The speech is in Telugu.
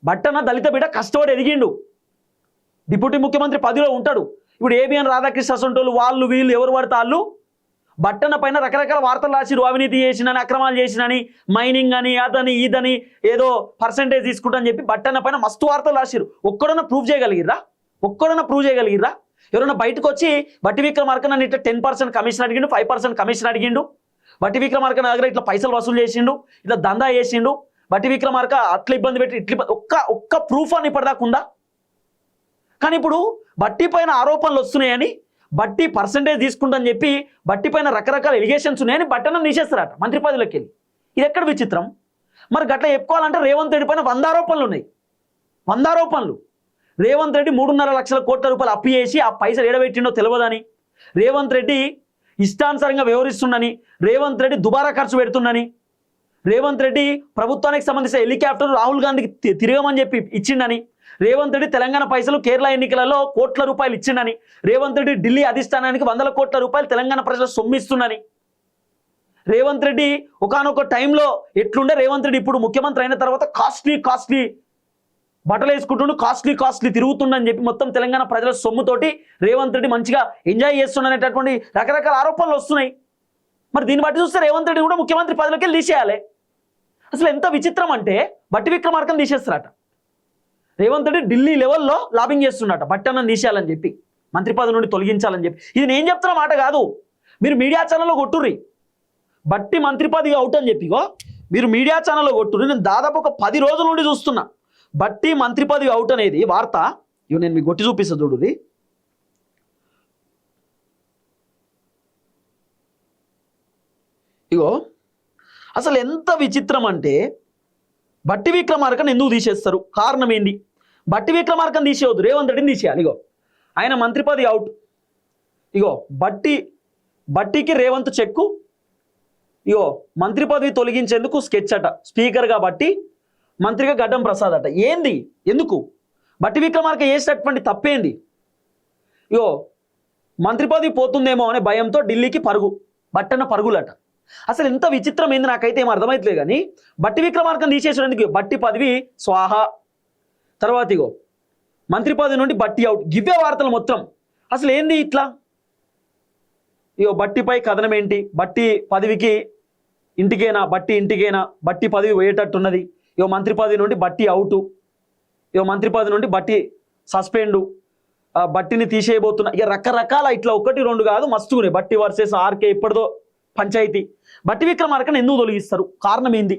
బట్టన దళిత బిడ్డ కష్టపడి ఎదిగిండు, డిప్యూటీ ముఖ్యమంత్రి పదవిలో ఉంటాడు. ఇప్పుడు ఏబిఎన్ రాధాకృష్ణ సొంటోళ్ళు వాళ్ళు వీళ్ళు ఎవరు పడితే వాళ్ళు బట్టన పైన రకరకాల వార్తలు రాసిరు, అవినీతి చేసినని, అక్రమాలు చేసినని, మైనింగ్ అని, అదని ఇదని ఏదో పర్సంటేజ్ తీసుకుంటా అని చెప్పి బట్టన పైన మస్తు వార్తలు రాసిరు. ఒక్కడన్నా ప్రూవ్ చేయగలిగిర్రా? ఎవరైనా బయటకు వచ్చి బట్టి విక్రమార్క నన్ను ఇట్లా 10% కమిషన్ అడిగిండు, 5% కమిషన్ అడిగిండు, బట్టి విక్రమార్క నా దగ్గర ఇట్లా పైసలు వసూలు చేసిండు, ఇట్లా దందా చేసిండు, బట్టి విక్రమార్క అట్లా ఇబ్బంది పెట్టి ఇట్లా ఒక్క ప్రూఫ్ అని ఇప్పటిదాకా ఉందా? కానీ ఇప్పుడు బట్టి పైన ఆరోపణలు వస్తున్నాయని, బట్టి పర్సంటేజ్ తీసుకుంటని చెప్పి బట్టి పైన రకరకాల ఎలిగేషన్స్ ఉన్నాయని బట్టను తీసేస్తారట మంత్రి పదవిలోకి వెళ్ళి. ఇది ఎక్కడ విచిత్రం? మరి గట్లా చెప్పుకోవాలంటే రేవంత్ రెడ్డి పైన 100 ఆరోపణలు ఉన్నాయి. 100 ఆరోపణలు. రేవంత్ రెడ్డి 3.5 లక్షల కోట్ల రూపాయలు అప్పు చేసి ఆ పైసలు ఎడబెట్టిండో తెలియదని, రేవంత్ రెడ్డి ఇష్టానుసారంగా వ్యవహరిస్తుండని, రేవంత్ రెడ్డి దుబారా ఖర్చు పెడుతుండని, రేవంత్ రెడ్డి ప్రభుత్వానికి సంబంధించిన హెలికాప్టర్ రాహుల్ గాంధీకి తిరగమని చెప్పి ఇచ్చిండని, రేవంత్ రెడ్డి తెలంగాణ పైసలు కేరళ ఎన్నికలలో కోట్ల రూపాయలు ఇచ్చిండని, రేవంత్ రెడ్డి ఢిల్లీ అధిష్టానానికి 100 కోట్ల రూపాయలు తెలంగాణ ప్రజలు సొమ్మిస్తుండని, రేవంత్ రెడ్డి ఒకానొక టైంలో ఎట్లుండే రేవంత్ రెడ్డి ఇప్పుడు ముఖ్యమంత్రి అయిన తర్వాత కాస్ట్లీ బట్టలు వేసుకుంటుండు, కాస్ట్లీ తిరుగుతుండని చెప్పి మొత్తం తెలంగాణ ప్రజల సొమ్ముతోటి రేవంత్ రెడ్డి మంచిగా ఎంజాయ్ చేస్తుండనేటటువంటి రకరకాల ఆరోపణలు వస్తున్నాయి. మరి దీన్ని బట్టి చూస్తే రేవంత్ రెడ్డి కూడా ముఖ్యమంత్రి పదవిలోకి వెళ్ళి తీసేయాలి. అసలు ఎంత విచిత్రం అంటే బట్టి విక్రమార్కను తీసేస్తారట. రేవంత్ రెడ్డి ఢిల్లీ లెవెల్లో లాబింగ్ చేస్తున్నట బట్టను తీసేయాలని చెప్పి, మంత్రి పదవి నుండి తొలగించాలని చెప్పి. ఇది నేను చెప్తున్న మాట కాదు, మీరు మీడియా ఛానల్లో కొట్టుర్రి బట్టి మంత్రి పదవి అవుట్ అని చెప్పిగో, మీరు మీడియా ఛానల్లో కొట్టుర్రి. నేను దాదాపు ఒక 10 రోజుల నుండి చూస్తున్నా బట్టి మంత్రి పదవి అవుట్ అనేది వార్త. ఇవి నేను మీకు కొట్టి చూపిస్తా చూడుది. ఇగో అసలు ఎంత విచిత్రం అంటే బట్టి విక్రమార్కను ఎందుకు తీసేస్తారు? కారణం ఏంది? బట్టి విక్రమార్కను తీసేయవద్దు, రేవంత్ రెడ్డిని తీసేయాలి. ఇగో ఆయన మంత్రి పదవి అవుట్. ఇగో బట్టికి రేవంత్ చెక్కు. ఇగో మంత్రి పదవి తొలగించేందుకు స్కెచ్ అట, స్పీకర్ కాబట్టి మంత్రిగా గడ్డం ప్రసాద్ అట. ఏంది? ఎందుకు? బట్టి విక్రమార్క చేసేటటువంటి తప్పేంది? ఇగో మంత్రి పదవి పోతుందేమో అనే భయంతో ఢిల్లీకి బట్టన్న పరుగులట. అసలు ఎంత విచిత్రం ఏంది నాకైతే ఏం అర్థమైతలేదు. కానీ బట్టి విక్రమార్కను తీసేసేందుకు బట్టి పదవి స్వాహ, తర్వాత ఇగో మంత్రి పదవి నుండి బట్టి అవుట్, గివ్వే వార్తలు మొత్తం. అసలు ఏంది ఇట్లా? ఇగో బట్టిపై కథనం ఏంటి? బట్టి పదవికి ఇంటికేనా బట్టి పదవి పోయేటట్టున్నది. ఇగో మంత్రి పదవి నుండి బట్టి అవుటు, ఇగో మంత్రి పదవి నుండి బట్టి సస్పెండు, బట్టిని తీసేయబోతున్నా. ఇక రకరకాల ఇట్లా 1, 2 కాదు మస్తునే. బట్టి వర్సెస్ ఆర్కే ఇప్పటిదో పంచాయతీ. బట్టి విక్రమార్కను ఎందుకు తొలగిస్తారు? కారణం ఏంది?